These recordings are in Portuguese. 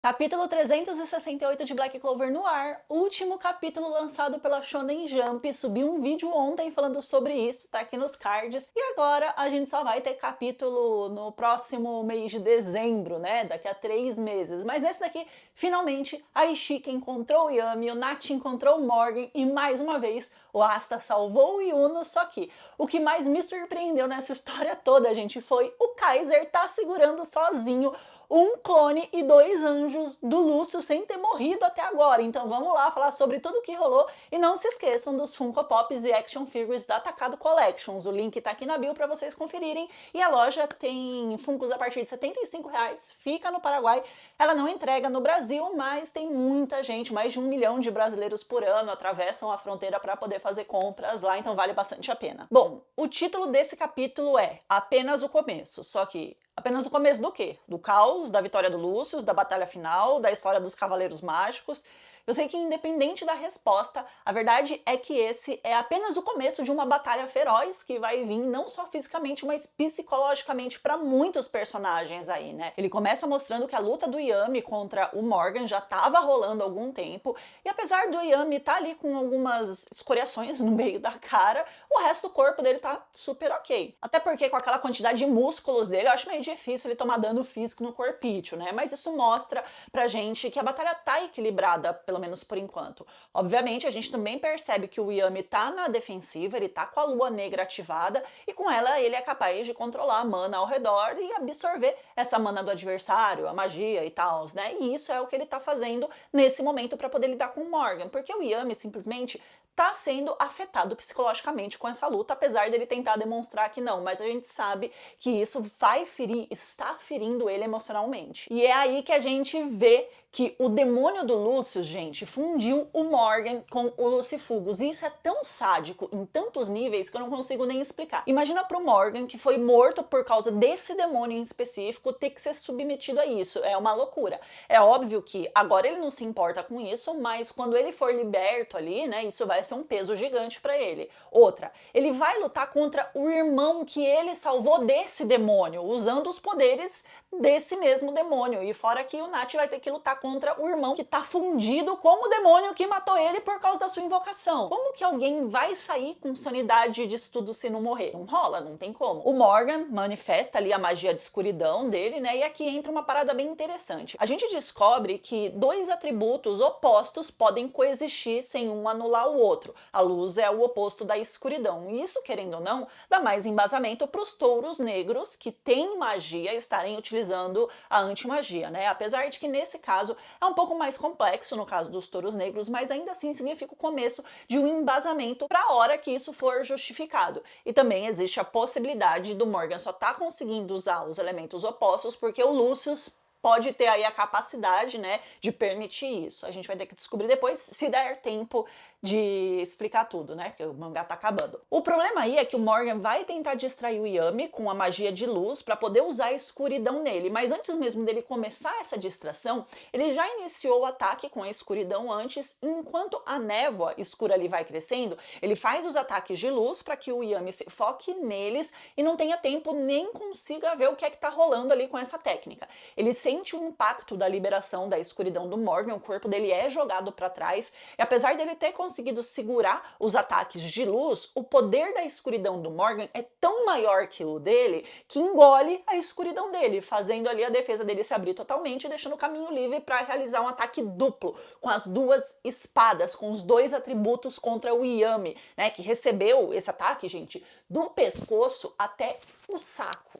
Capítulo 368 de Black Clover no ar, último capítulo lançado pela Shonen Jump. Subi um vídeo ontem falando sobre isso, tá aqui nos cards. E agora a gente só vai ter capítulo no próximo mês de dezembro, né? Daqui a 3 meses. Mas nesse daqui, finalmente, a Ishika encontrou o Yami, o Nachi encontrou o Morgan e mais uma vez o Asta salvou o Yuno. Só que o que mais me surpreendeu nessa história toda, gente, foi o Kaiser tá segurando sozinho um clone e dois anjos do Lúcio sem ter morrido até agora. Então vamos lá falar sobre tudo o que rolou e não se esqueçam dos Funko Pops e Action Figures da Atacado Collections. O link tá aqui na bio para vocês conferirem e a loja tem Funkos a partir de R$ 75, fica no Paraguai. Ela não entrega no Brasil, mas tem muita gente, mais de 1 milhão de brasileiros por ano atravessam a fronteira para poder fazer compras lá, então vale bastante a pena. Bom, o título desse capítulo é Apenas o Começo, só que apenas o começo do quê? Do caos, da vitória do Lúcio, da batalha final, da história dos Cavaleiros Mágicos. Eu sei que independente da resposta, a verdade é que esse é apenas o começo de uma batalha feroz que vai vir não só fisicamente, mas psicologicamente para muitos personagens aí, né? Ele começa mostrando que a luta do Yami contra o Morgan já estava rolando há algum tempo, e apesar do Yami estar ali com algumas escoriações no meio da cara, o resto do corpo dele tá super ok. Até porque com aquela quantidade de músculos dele, eu acho meio difícil ele tomar dano físico no corpício, né? Mas isso mostra pra gente que a batalha tá equilibrada, pelo menos por enquanto. Obviamente, a gente também percebe que o Yami tá na defensiva, ele tá com a lua negra ativada, e com ela ele é capaz de controlar a mana ao redor e absorver essa mana do adversário, a magia e tal, né? E isso é o que ele tá fazendo nesse momento para poder lidar com o Morgan, porque o Yami simplesmente tá sendo afetado psicologicamente com essa luta, apesar dele tentar demonstrar que não, mas a gente sabe que isso vai ferir, está ferindo ele emocionalmente. E é aí que a gente vê que o demônio do Lúcio, gente, fundiu o Morgan com o Lucifugos. E isso é tão sádico em tantos níveis que eu não consigo nem explicar. Imagina pro Morgan, que foi morto por causa desse demônio em específico, ter que ser submetido a isso. É uma loucura. É óbvio que agora ele não se importa com isso, mas quando ele for liberto ali, né, isso vai ser um peso gigante para ele. Outra, ele vai lutar contra o irmão que ele salvou desse demônio, usando os poderes desse mesmo demônio. E fora que o Nachi vai ter que lutar contra o irmão que tá fundido com o demônio que matou ele por causa da sua invocação. Como que alguém vai sair com sanidade disso tudo se não morrer? Não rola, não tem como. O Morgan manifesta ali a magia de escuridão dele, né? E aqui entra uma parada bem interessante. A gente descobre que dois atributos opostos podem coexistir sem um anular o outro. A luz é o oposto da escuridão. E isso, querendo ou não, dá mais embasamento para os touros negros que têm magia estarem utilizando a antimagia, né? Apesar de que nesse caso é um pouco mais complexo no caso dos touros negros, mas ainda assim significa o começo de um embasamento para a hora que isso for justificado. E também existe a possibilidade do Morgan só estar conseguindo usar os elementos opostos porque o Lucius pode ter aí a capacidade, né, de permitir isso. A gente vai ter que descobrir depois, se der tempo de explicar tudo, né, porque o mangá tá acabando. O problema aí é que o Morgan vai tentar distrair o Yami com a magia de luz para poder usar a escuridão nele, mas antes mesmo dele começar essa distração, ele já iniciou o ataque com a escuridão antes, e enquanto a névoa escura ali vai crescendo, ele faz os ataques de luz para que o Yami se foque neles e não tenha tempo nem consiga ver o que é que tá rolando ali com essa técnica. Ele sente o impacto da liberação da escuridão do Morgan, o corpo dele é jogado para trás, e apesar dele ter conseguido segurar os ataques de luz, o poder da escuridão do Morgan é tão maior que o dele que engole a escuridão dele, fazendo ali a defesa dele se abrir totalmente, deixando o caminho livre para realizar um ataque duplo, com as duas espadas, com os dois atributos contra o Yami, né, que recebeu esse ataque, gente, do pescoço até o saco.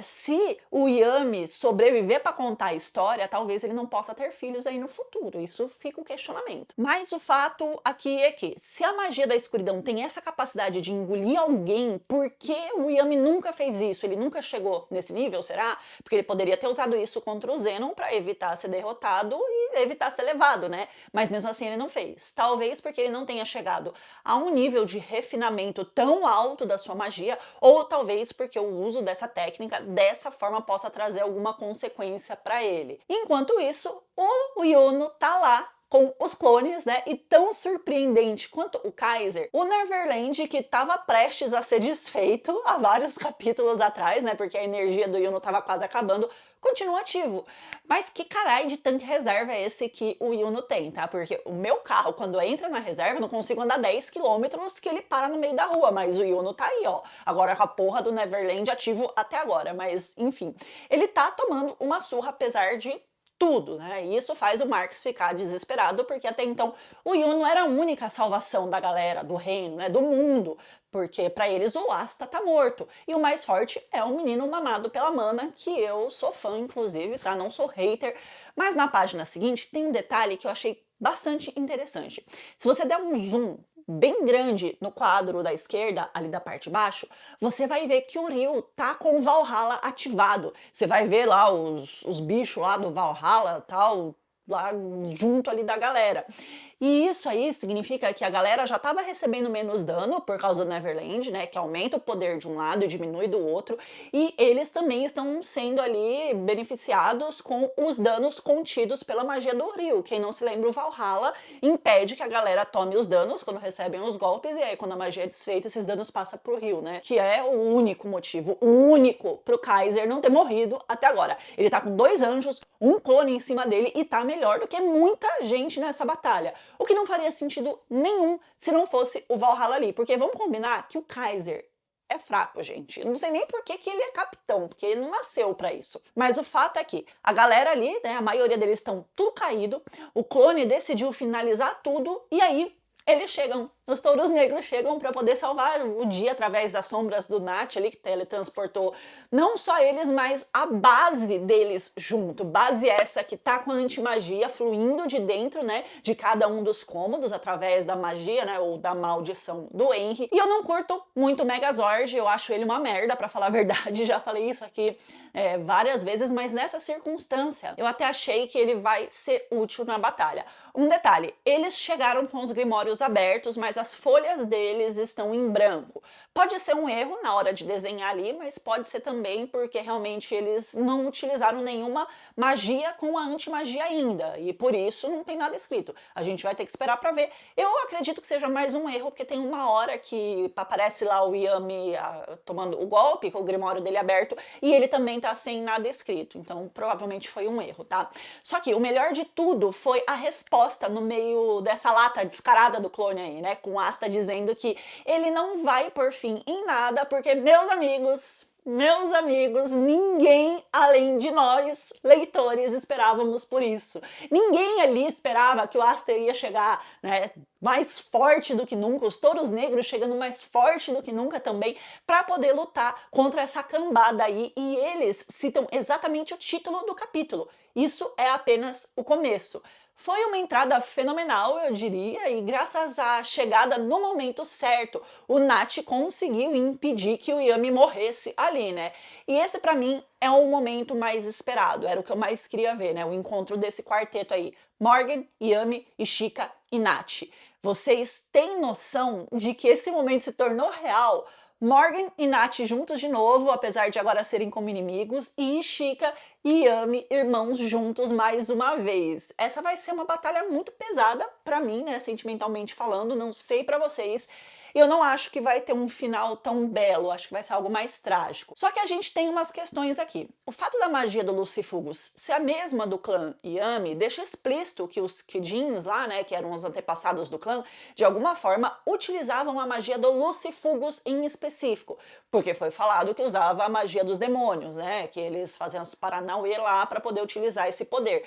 Se o Yami sobreviver para contar a história, talvez ele não possa ter filhos aí no futuro. Isso fica um questionamento. Mas o fato aqui é que, se a magia da escuridão tem essa capacidade de engolir alguém, por que o Yami nunca fez isso? Ele nunca chegou nesse nível, será? Porque ele poderia ter usado isso contra o Zenon para evitar ser derrotado e evitar ser levado, né? Mas mesmo assim ele não fez. Talvez porque ele não tenha chegado a um nível de refinamento tão alto da sua magia, ou talvez porque o uso dessa técnica dessa forma possa trazer alguma consequência para ele. Enquanto isso, o Yuno tá lá com os clones, né? E tão surpreendente quanto o Kaiser, o Neverland, que estava prestes a ser desfeito há vários capítulos atrás, né? Porque a energia do Yuno estava quase acabando, continua ativo. Mas que caralho de tanque reserva é esse que o Yuno tem, tá? Porque o meu carro, quando entra na reserva, eu não consigo andar 10 quilômetros que ele para no meio da rua, mas o Yuno tá aí, ó. Agora com a porra do Neverland ativo até agora, mas enfim. Ele tá tomando uma surra apesar de tudo, né? E isso faz o Marcos ficar desesperado, porque até então o Yuno era a única salvação da galera, do reino, né? Do mundo, porque para eles o Asta tá morto. E o mais forte é o menino mamado pela Mana, que eu sou fã, inclusive, tá? Não sou hater. Mas na página seguinte tem um detalhe que eu achei bastante interessante. Se você der um zoom bem grande no quadro da esquerda, ali da parte de baixo, você vai ver que o Ryu tá com o Valhalla ativado. Você vai ver lá os bichos lá do Valhalla, tal, lá junto ali da galera. E isso aí significa que a galera já estava recebendo menos dano por causa do Neverland, né? Que aumenta o poder de um lado e diminui do outro. E eles também estão sendo ali beneficiados com os danos contidos pela magia do Ryu. Quem não se lembra, o Valhalla impede que a galera tome os danos quando recebem os golpes. E aí, quando a magia é desfeita, esses danos passam pro Ryu, né? Que é o único motivo, o único pro Kaiser não ter morrido até agora. Ele tá com 2 anjos, um clone em cima dele e tá melhor do que muita gente nessa batalha. O que não faria sentido nenhum se não fosse o Valhalla ali. Porque vamos combinar que o Kaiser é fraco, gente. Eu não sei nem por que ele é capitão, porque ele não nasceu pra isso. Mas o fato é que a galera ali, né, a maioria deles estão tudo caído, o clone decidiu finalizar tudo, e aí eles chegam, os touros negros chegam para poder salvar o dia através das sombras do Nath ali, que teletransportou não só eles, mas a base deles junto. Base essa que tá com a antimagia fluindo de dentro, né, de cada um dos cômodos através da magia, né, ou da maldição do Henry. E eu não curto muito o Megazord, eu acho ele uma merda, para falar a verdade, já falei isso aqui várias vezes, mas nessa circunstância eu até achei que ele vai ser útil na batalha. Um detalhe, eles chegaram com os grimórios abertos, mas as folhas deles estão em branco. Pode ser um erro na hora de desenhar ali, mas pode ser também porque realmente eles não utilizaram nenhuma magia com a antimagia ainda, e por isso não tem nada escrito. A gente vai ter que esperar para ver. Eu acredito que seja mais um erro, porque tem uma hora que aparece lá o Yami tomando o golpe, com o grimório dele aberto, e ele também tá sem nada escrito, então provavelmente foi um erro, tá? Só que o melhor de tudo foi a resposta no meio dessa lata descarada do clone aí, né? Com o Asta dizendo que ele não vai por fim em nada, porque, meus amigos, ninguém além de nós, leitores, esperávamos por isso. Ninguém ali esperava que o Asta ia chegar, né, mais forte do que nunca, os touros negros chegando mais forte do que nunca também, para poder lutar contra essa cambada aí, e eles citam exatamente o título do capítulo. Isso é apenas o começo. Foi uma entrada fenomenal, eu diria, e graças à chegada no momento certo, o Nath conseguiu impedir que o Yami morresse ali, né? E esse pra mim é o momento mais esperado, era o que eu mais queria ver, né? O encontro desse quarteto aí, Morgan, Yami, Ishika e Nath. Vocês têm noção de que esse momento se tornou real? Morgan e Nath juntos de novo, apesar de agora serem como inimigos, e Ishika e Yami irmãos juntos mais uma vez. Essa vai ser uma batalha muito pesada pra mim, né, sentimentalmente falando, não sei pra vocês. Eu não acho que vai ter um final tão belo, acho que vai ser algo mais trágico. Só que a gente tem umas questões aqui. O fato da magia do Lucifugus ser a mesma do clã Yami deixa explícito que os Kidins lá, né, que eram os antepassados do clã, de alguma forma utilizavam a magia do Lucifugus em específico, porque foi falado que usava a magia dos demônios, né, que eles faziam os paranauê lá para poder utilizar esse poder.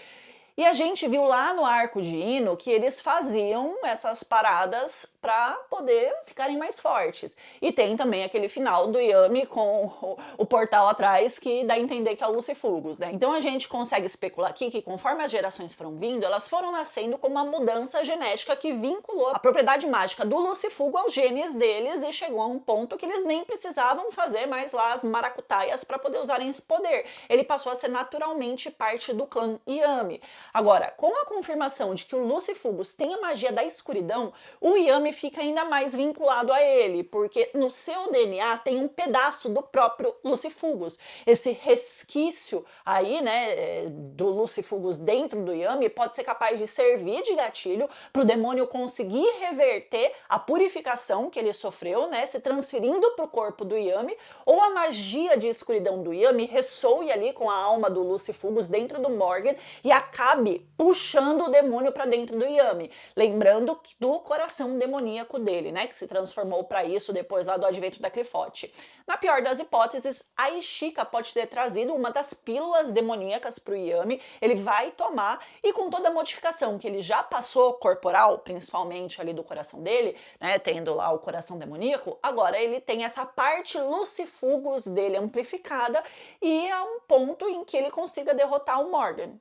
E a gente viu lá no arco de Ino que eles faziam essas paradas para poder ficarem mais fortes. E tem também aquele final do Yami com o portal atrás que dá a entender que é o Lucifugus, né? Então a gente consegue especular aqui que conforme as gerações foram vindo, elas foram nascendo com uma mudança genética que vinculou a propriedade mágica do Lucifugo aos genes deles e chegou a um ponto que eles nem precisavam fazer mais lá as maracutaias para poder usarem esse poder. Ele passou a ser naturalmente parte do clã Yami. Agora, com a confirmação de que o Lucifugus tem a magia da escuridão, o Yami fica ainda mais vinculado a ele, porque no seu DNA tem um pedaço do próprio Lucifugus. Esse resquício aí, né, do Lucifugus dentro do Yami pode ser capaz de servir de gatilho para o demônio conseguir reverter a purificação que ele sofreu, né, se transferindo para o corpo do Yami, ou a magia de escuridão do Yami ressoe ali com a alma do Lucifugus dentro do Morgan e acabe puxando o demônio para dentro do Yami, lembrando do coração demoníaco dele, né, que se transformou para isso depois lá do advento da Clifote. Na pior das hipóteses, a Ishika pode ter trazido uma das pílulas demoníacas para o Yami, ele vai tomar e com toda a modificação que ele já passou corporal, principalmente ali do coração dele, né, tendo lá o coração demoníaco, agora ele tem essa parte Lucifugus dele amplificada e a um ponto em que ele consiga derrotar o Morgan.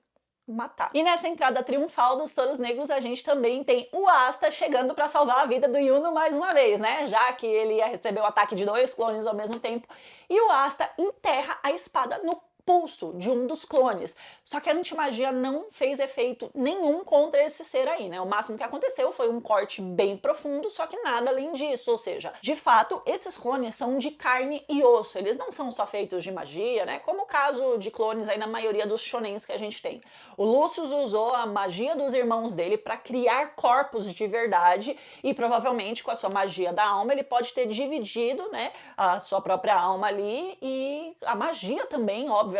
Matar. E nessa entrada triunfal dos Touros Negros, a gente também tem o Asta chegando para salvar a vida do Yuno mais uma vez, né? Já que ele ia receber o ataque de 2 clones ao mesmo tempo. E o Asta enterra a espada no pulso de um dos clones. Só que a antimagia não fez efeito nenhum contra esse ser aí, né? O máximo que aconteceu foi um corte bem profundo, só que nada além disso. Ou seja, de fato, esses clones são de carne e osso. Eles não são só feitos de magia, né? Como o caso de clones aí na maioria dos shonens que a gente tem. O Lucius usou a magia dos irmãos dele para criar corpos de verdade e provavelmente com a sua magia da alma ele pode ter dividido, né, a sua própria alma ali e a magia também, obviamente,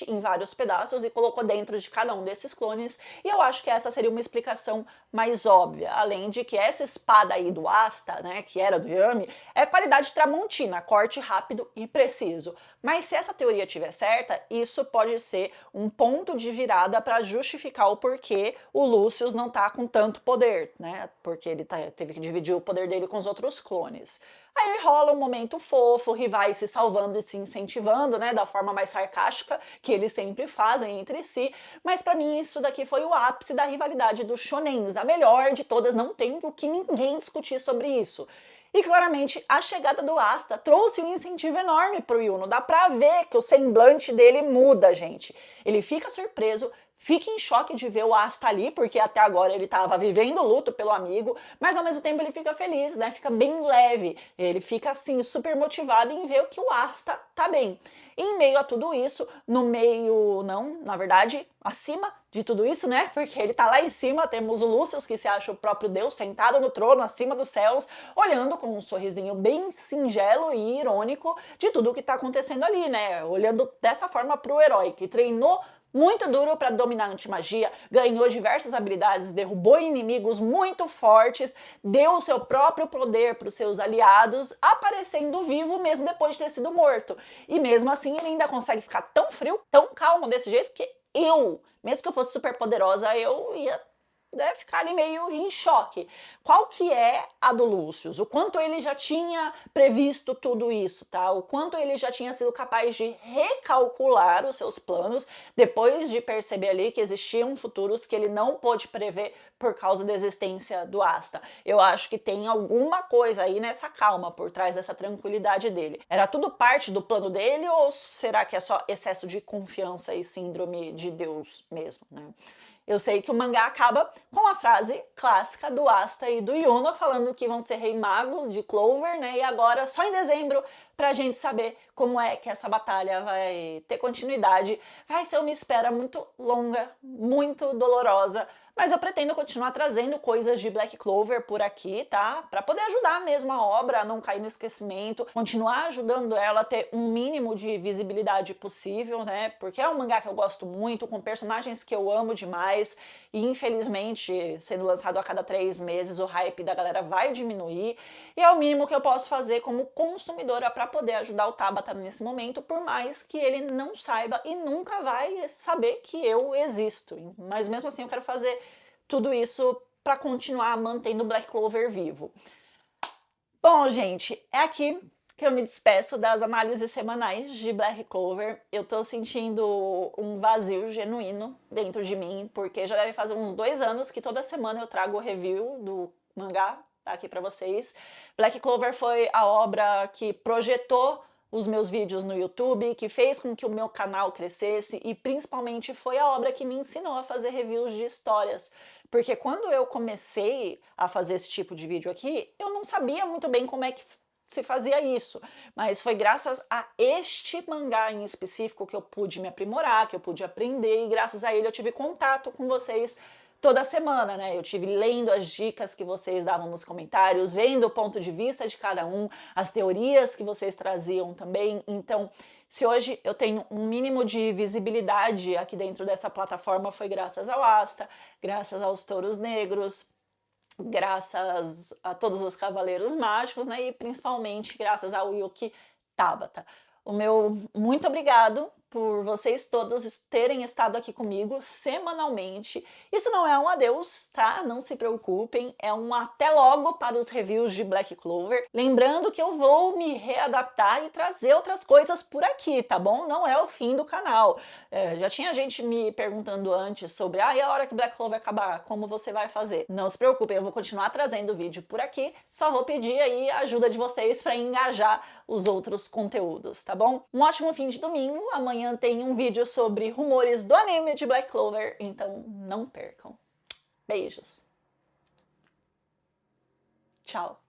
em vários pedaços e colocou dentro de cada um desses clones, e eu acho que essa seria uma explicação mais óbvia, além de que essa espada aí do Asta, né, que era do Yami, é qualidade tramontina, corte rápido e preciso. Mas se essa teoria estiver certa, isso pode ser um ponto de virada para justificar o porquê o Lucius não tá com tanto poder, né, porque ele teve que dividir o poder dele com os outros clones. Aí rola um momento fofo, rivais se salvando e se incentivando, né, da forma mais sarcástica que eles sempre fazem entre si, mas pra mim isso daqui foi o ápice da rivalidade dos shonens, a melhor de todas, não tem o que ninguém discutir sobre isso. E claramente a chegada do Asta trouxe um incentivo enorme pro Yuno, dá pra ver que o semblante dele muda, gente. Ele fica surpreso, fica em choque de ver o Asta ali, porque até agora ele estava vivendo o luto pelo amigo, mas ao mesmo tempo ele fica feliz, né? Fica bem leve, ele fica assim super motivado em ver que o Asta tá bem. E em meio a tudo isso, no meio, não, na verdade, acima de tudo isso, né? Porque ele tá lá em cima, temos o Lucius, que se acha o próprio Deus, sentado no trono, acima dos céus, olhando com um sorrisinho bem singelo e irônico de tudo o que tá acontecendo ali, né? Olhando dessa forma pro herói, que treinou muito duro para dominar a antimagia, ganhou diversas habilidades, derrubou inimigos muito fortes, deu o seu próprio poder para os seus aliados, aparecendo vivo mesmo depois de ter sido morto. E mesmo assim ele ainda consegue ficar tão frio, tão calmo desse jeito que eu, mesmo que eu fosse super poderosa, eu ia ficar ali meio em choque. Qual que é a do Lucius? O quanto ele já tinha previsto tudo isso, tá? O quanto ele já tinha sido capaz de recalcular os seus planos depois de perceber ali que existiam futuros que ele não pôde prever por causa da existência do Asta. Eu acho que tem alguma coisa aí nessa calma por trás dessa tranquilidade dele. Era tudo parte do plano dele ou será que é só excesso de confiança e síndrome de Deus mesmo, né? Eu sei que o mangá acaba com a frase clássica do Asta e do Yuno falando que vão ser rei mago de Clover, né? E agora só em dezembro pra gente saber como é que essa batalha vai ter continuidade. Vai ser uma espera muito longa, muito dolorosa, mas eu pretendo continuar trazendo coisas de Black Clover por aqui, tá? Pra poder ajudar mesmo a obra a não cair no esquecimento, continuar ajudando ela a ter um mínimo de visibilidade possível, né? Porque é um mangá que eu gosto muito, com personagens que eu amo demais, e infelizmente, sendo lançado a cada 3 meses, o hype da galera vai diminuir, e é o mínimo que eu posso fazer como consumidora para poder ajudar o Tabata nesse momento, por mais que ele não saiba e nunca vai saber que eu existo. Mas mesmo assim eu quero fazer tudo isso para continuar mantendo o Black Clover vivo. Bom, gente, é aqui que eu me despeço das análises semanais de Black Clover. Eu tô sentindo um vazio genuíno dentro de mim, porque já deve fazer uns 2 anos que toda semana eu trago o review do mangá, tá aqui pra vocês. Black Clover foi a obra que projetou os meus vídeos no YouTube, que fez com que o meu canal crescesse e principalmente foi a obra que me ensinou a fazer reviews de histórias. Porque quando eu comecei a fazer esse tipo de vídeo aqui, eu não sabia muito bem como é que se fazia isso, mas foi graças a este mangá em específico que eu pude me aprimorar, que eu pude aprender e graças a ele eu tive contato com vocês toda semana, né? Eu tive lendo as dicas que vocês davam nos comentários, vendo o ponto de vista de cada um, as teorias que vocês traziam também. Então, se hoje eu tenho um mínimo de visibilidade aqui dentro dessa plataforma, foi graças ao Asta, graças aos Touros Negros, graças a todos os Cavaleiros Mágicos, né? E principalmente graças ao Yuki Tabata. O meu muito obrigado por vocês todos terem estado aqui comigo semanalmente. Isso não é um adeus, tá? Não se preocupem, é um até logo para os reviews de Black Clover. Lembrando que eu vou me readaptar e trazer outras coisas por aqui, tá bom? Não é o fim do canal. Já tinha gente me perguntando antes sobre e a hora que Black Clover acabar, como você vai fazer? Não se preocupem, eu vou continuar trazendo vídeo por aqui, só vou pedir aí a ajuda de vocês para engajar os outros conteúdos, tá bom? Um ótimo fim de domingo, amanhã tem um vídeo sobre rumores do anime de Black Clover, então não percam. Beijos. Tchau.